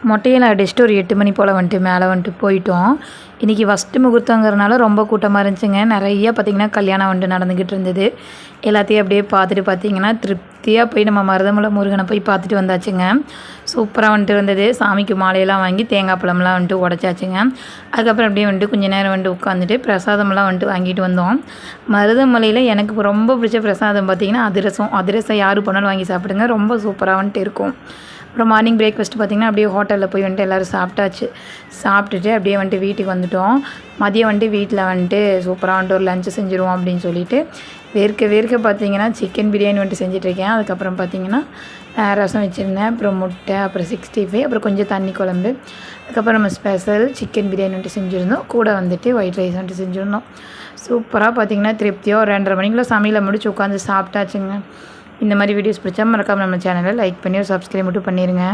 மொட்டையெல்லாம் அடிச்சுட்டு ஒரு 8 மணி போல் வந்துட்டு மேலே வந்துட்டு போயிட்டோம். இன்றைக்கி ஃபஸ்ட்டு முகூர்த்தங்கிறனால ரொம்ப கூட்டமாக இருந்துச்சுங்க. நிறைய பார்த்திங்கன்னா கல்யாணம் வந்துட்டு நடந்துக்கிட்டு இருந்தது. எல்லாத்தையும் அப்படியே பார்த்துட்டு பார்த்திங்கன்னா திருப்தியாக போய் நம்ம மருதமலை முருகனை போய் பார்த்துட்டு வந்தாச்சுங்க. சூப்பராக வந்துட்டு இருந்தது. சாமிக்கு மாலையெல்லாம் வாங்கி தேங்காய் பழம்லாம் வந்துட்டு உடச்சாச்சுங்க. அதுக்கப்புறம் அப்படியே வந்துட்டு கொஞ்சம் நேரம் வந்துட்டு உட்காந்துட்டு பிரசாதமெல்லாம் வந்துட்டு வாங்கிட்டு வந்தோம். மருதமலையில் எனக்கு ரொம்ப பிடிச்ச பிரசாதம் பார்த்திங்கன்னா அதிரசம் யார் போனாலும் வாங்கி சாப்பிடுங்க. ரொம்ப சூப்பராக வந்துட்டு இருக்கும். அப்புறம் மார்னிங் பிரேக்ஃபாஸ்ட் பார்த்திங்கன்னா அப்படியே ஹோட்டலில் போய் வந்துட்டு எல்லோரும் சாப்பிட்டுட்டு அப்படியே வந்துட்டு வீட்டுக்கு வந்துவிட்டோம். மதியம் வந்துட்டு வீட்டில் வந்துட்டு சூப்பராக வந்துட்டு ஒரு லஞ்சு செஞ்சுருவோம் அப்படின்னு சொல்லிட்டு வேர்க்க பார்த்திங்கன்னா சிக்கன் பிரியாணி வந்துட்டு செஞ்சிட்ருக்கேன். அதுக்கப்புறம் பார்த்திங்கன்னா ரசம் வச்சுருந்தேன், அப்புறம் முட்டை, அப்புறம் 65, அப்புறம் கொஞ்சம் தண்ணி குழம்பு, அதுக்கப்புறம் நம்ம ஸ்பெஷல் சிக்கன் பிரியாணி வந்துட்டு செஞ்சுருந்தோம். கூட வந்துட்டு ஒயிட் ரைஸ் வந்துட்டு செஞ்சுருந்தோம். சூப்பராக பார்த்திங்கன்னா திருப்தியாக ஒரு 2:30 மணிக்குள்ளே சமையலை முடிச்சு உட்காந்து சாப்பிட்டாச்சுங்க. இந்த மாதிரி வீடியோஸ் பிடிச்சா மறக்காமல் நம்ம சேனலை லைக் பண்ணி ஒரு சப்ஸ்கிரைப் மட்டும் பண்ணிடுங்க.